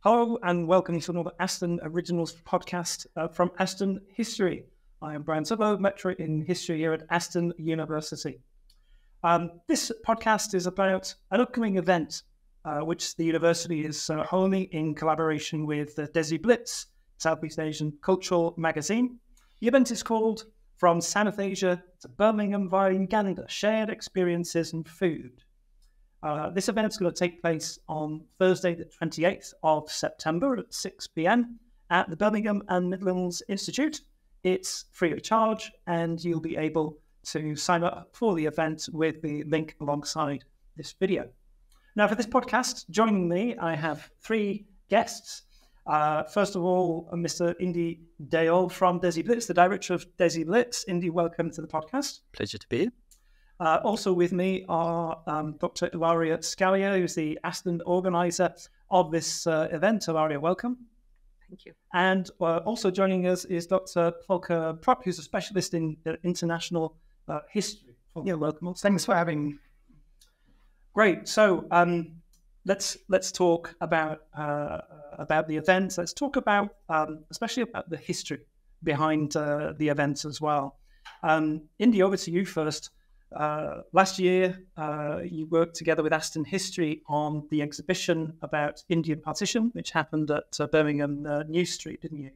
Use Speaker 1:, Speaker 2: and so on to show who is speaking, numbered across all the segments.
Speaker 1: Hello and welcome to another Aston Originals podcast from Aston History. I am Brian Sudlow, lecturer in history here at Aston University. This podcast is about an upcoming event which the university is holding in collaboration with DESIblitz, Southeast Asian Cultural Magazine. The event is called From South Asia to Birmingham via Uganda, Shared Experiences and Food. This event is going to take place on Thursday, the 28th of September at 6 p.m. at the Birmingham and Midland Institute. It's free of charge, and you'll be able to sign up for the event with the link alongside this video. Now, for this podcast, joining me, I have three guests. First of all, Mr. Indi Deol from DESIblitz, the director of DESIblitz. Indi, welcome to the podcast.
Speaker 2: Pleasure to be here.
Speaker 1: Also with me are Dr. Ilaria Scaglia, who's the Aston organizer of this event. Ilaria, welcome.
Speaker 3: Thank you.
Speaker 1: And also joining us is Dr. Volker Prott, who's a specialist in international history. Yeah, welcome. Thanks for having me. Great. So let's talk about the events. Let's talk about especially about the history behind the events as well. Indi, over to you first. Last year, you worked together with Aston History on the exhibition about Indian partition, which happened at Birmingham New Street, didn't you?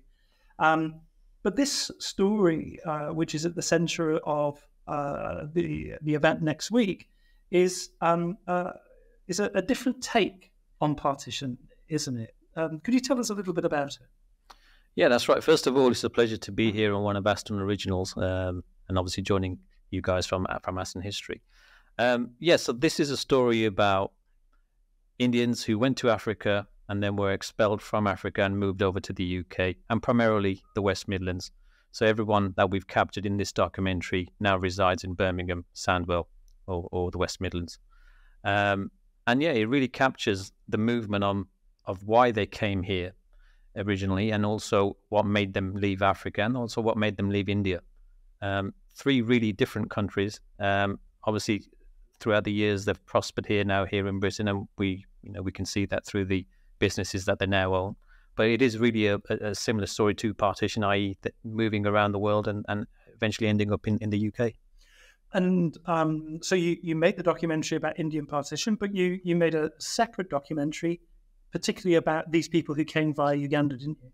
Speaker 1: But this story, which is at the centre of the event next week, is a different take on partition, isn't it? Could you tell us a little bit about it?
Speaker 2: Yeah, that's right. First of all, it's a pleasure to be here on one of Aston Originals, and obviously joining you guys from Aston History. So this is a story about Indians who went to Africa and then were expelled from Africa and moved over to the UK, and primarily the West Midlands. So everyone that we've captured in this documentary now resides in Birmingham, Sandwell, or the West Midlands. It really captures the movement of why they came here originally, and also what made them leave Africa, and also what made them leave India. Three really different countries. Obviously, throughout the years, they've prospered here in Britain, and we can see that through the businesses that they now own. But it is really a similar story to partition, i.e., moving around the world and eventually ending up in the UK.
Speaker 1: And so you made the documentary about Indian partition, but you made a separate documentary, particularly about these people who came via Uganda, didn't you?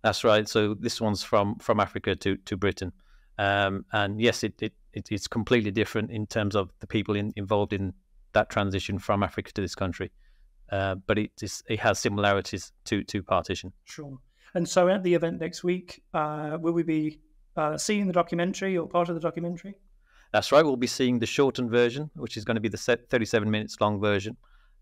Speaker 2: That's right. So this one's from Africa to Britain. And yes, it's completely different in terms of the people involved in that transition from Africa to this country. But it has similarities to partition.
Speaker 1: Sure. And so at the event next week, will we be seeing the documentary or part of the documentary?
Speaker 2: That's right. We'll be seeing the shortened version, which is going to be the 37 minutes long version.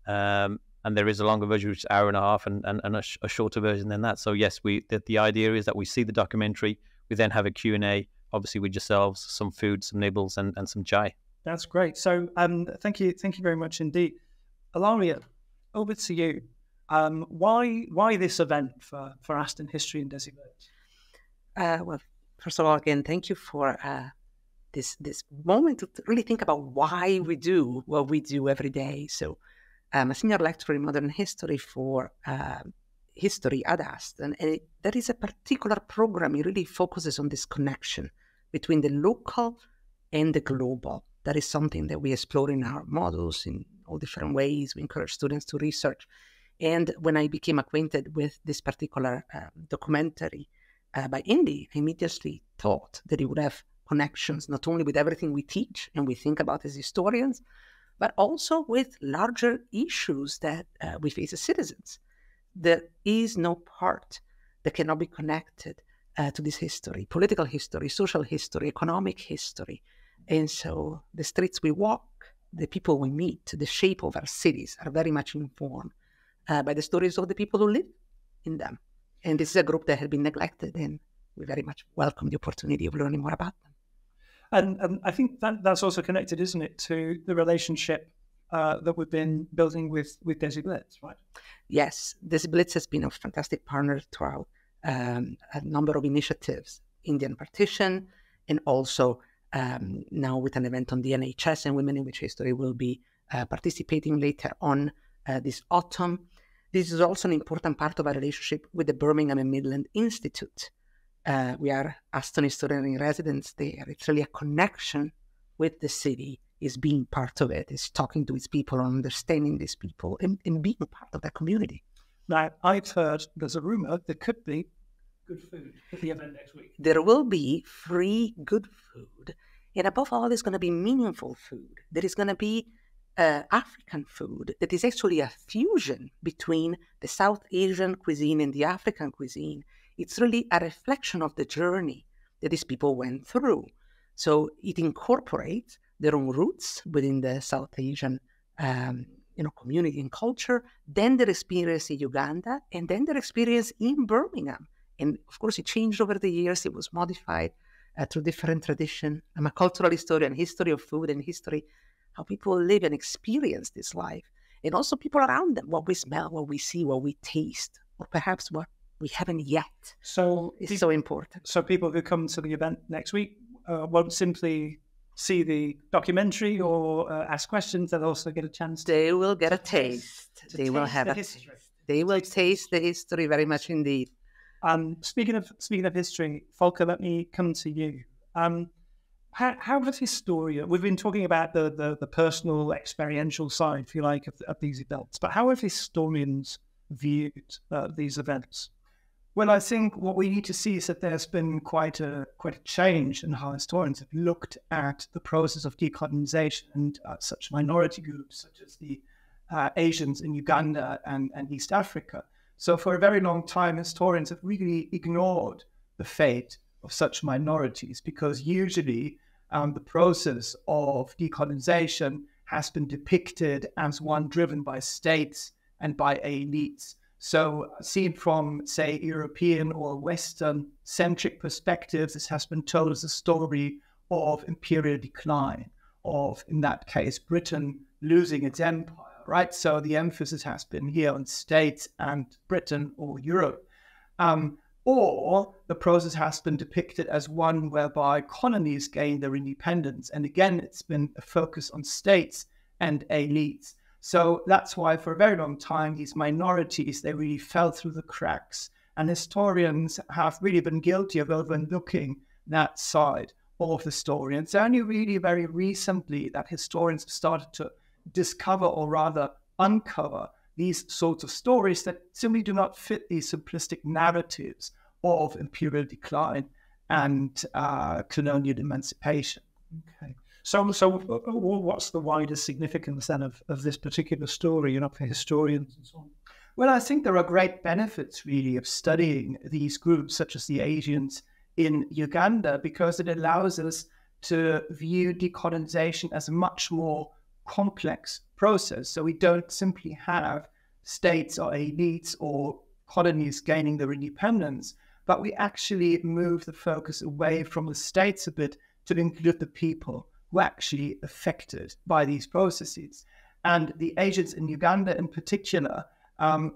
Speaker 2: And there is a longer version, which is an hour and a half, and a shorter version than that. So yes, the idea is that we see the documentary, we then have a Q&A, obviously with yourselves, some food, some nibbles, and some chai.
Speaker 1: That's great. So thank you very much indeed. Ilaria, over to you. Why this event for Aston History and DESIblitz?
Speaker 3: Well, first of all, again, thank you for this moment to really think about why we do what we do every day. So I'm a senior lecturer in modern history for history at Aston, and that is a particular program. It really focuses on this connection between the local and the global. That is something that we explore in our models in all different ways. We encourage students to research. And when I became acquainted with this particular documentary by Indi, I immediately thought that it would have connections not only with everything we teach and we think about as historians, but also with larger issues that we face as citizens. There is no part that cannot be connected to this history: political history, social history, economic history. And so the streets we walk, the people we meet, the shape of our cities are very much informed by the stories of the people who live in them. And this is a group that had been neglected, and we very much welcome the opportunity of learning more about them.
Speaker 1: And I think that's also connected, isn't it, to the relationship that we've been building with DESIblitz, right?
Speaker 3: Yes, DESIblitz has been a fantastic partner throughout a number of initiatives, Indian partition, and also now with an event on the NHS and women in which history will be participating later on this autumn. This is also an important part of our relationship with the Birmingham and Midland Institute. We are Aston historian in residence there. It's really a connection with the city, is being part of it, is talking to its people, understanding these people, and being part of that community.
Speaker 1: Now, I've heard there's a rumor there could be good food at the event next week.
Speaker 3: There will be free good food, and above all, there's going to be meaningful food. There is going to be African food that is actually a fusion between the South Asian cuisine and the African cuisine. It's really a reflection of the journey that these people went through. So it incorporates their own roots within the South Asian community and culture, then their experience in Uganda, and then their experience in Birmingham. And of course, it changed over the years. It was modified through different traditions. I'm a cultural historian, history of food and history, how people live and experience this life. And also people around them, what we smell, what we see, what we taste, or perhaps what we haven't yet.
Speaker 1: So
Speaker 3: it's so important.
Speaker 1: So people who come to the event next week won't simply see the documentary or ask questions, they'll also get a chance.
Speaker 3: They will get a taste. They will have a taste. They will taste the history very much indeed.
Speaker 1: Speaking of history, Volker, let me come to you. How does historian? We've been talking about the personal, experiential side, if you like, of these events. But how have historians viewed these events? Well, I think what we need to see is that there's been quite a change in how historians have looked at the process of decolonisation and such minority groups such as the Asians in Uganda and East Africa. So for a very long time, historians have really ignored the fate of such minorities because usually the process of decolonisation has been depicted as one driven by states and by elites. So seen from, say, European or Western-centric perspectives, this has been told as a story of imperial decline, of, in that case, Britain losing its empire, right? So the emphasis has been here on states and Britain or Europe. Or the process has been depicted as one whereby colonies gain their independence. And again, it's been a focus on states and elites. So that's why for a very long time, these minorities, they really fell through the cracks. And historians have really been guilty of overlooking that side of the story. And it's only really very recently that historians have started to discover, or rather uncover, these sorts of stories that simply do not fit these simplistic narratives of imperial decline and colonial emancipation. Okay. So what's the wider significance then of this particular story, for historians and so on? Well, I think there are great benefits really of studying these groups such as the Asians in Uganda, because it allows us to view decolonisation as a much more complex process. So we don't simply have states or elites or colonies gaining their independence, but we actually move the focus away from the states a bit to include the people who are actually affected by these processes. And the Asians in Uganda in particular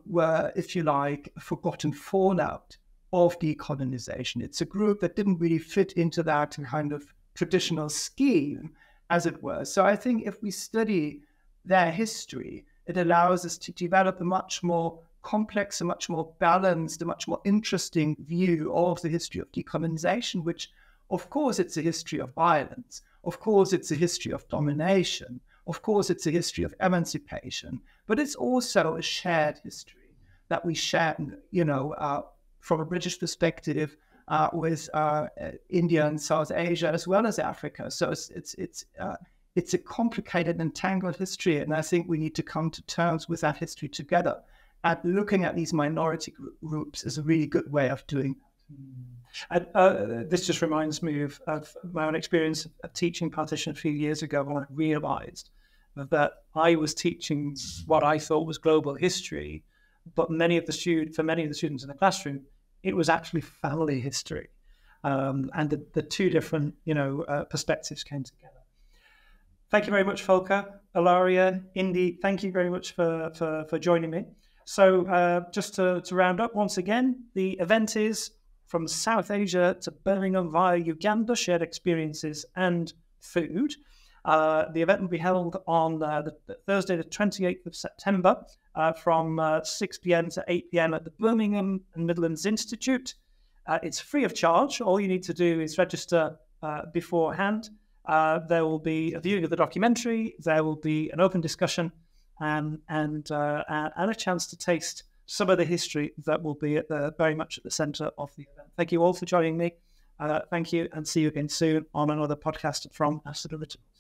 Speaker 1: were, if you like, a forgotten fallout of decolonisation. It's a group that didn't really fit into that kind of traditional scheme, as it were. So I think if we study their history, it allows us to develop a much more complex, a much more balanced, a much more interesting view of the history of decolonisation, which, of course, it's a history of violence. Of course, it's a history of domination. Of course, it's a history of emancipation. But it's also a shared history that we share, from a British perspective, with India and South Asia, as well as Africa. So it's a complicated and tangled history, and I think we need to come to terms with that history together. And looking at these minority groups is a really good way of doing that. And this just reminds me of my own experience of teaching partition a few years ago, when I realised that I was teaching what I thought was global history, but for many of the students in the classroom, it was actually family history, and the two different perspectives came together. Thank you very much, Volker, Ilaria, Indi. Thank you very much for joining me. So just to round up once again, the event is From South Asia to Birmingham via Uganda, Shared Experiences and Food. The event will be held on the Thursday, the 28th of September, from 6 p.m. to 8 p.m. at the Birmingham and Midland Institute. It's free of charge. All you need to do is register beforehand. There will be a viewing of the documentary. There will be an open discussion and a chance to taste some of the history that will be very much at the centre of the event. Thank you all for joining me. Thank you, and see you again soon on another podcast from Aston Originals.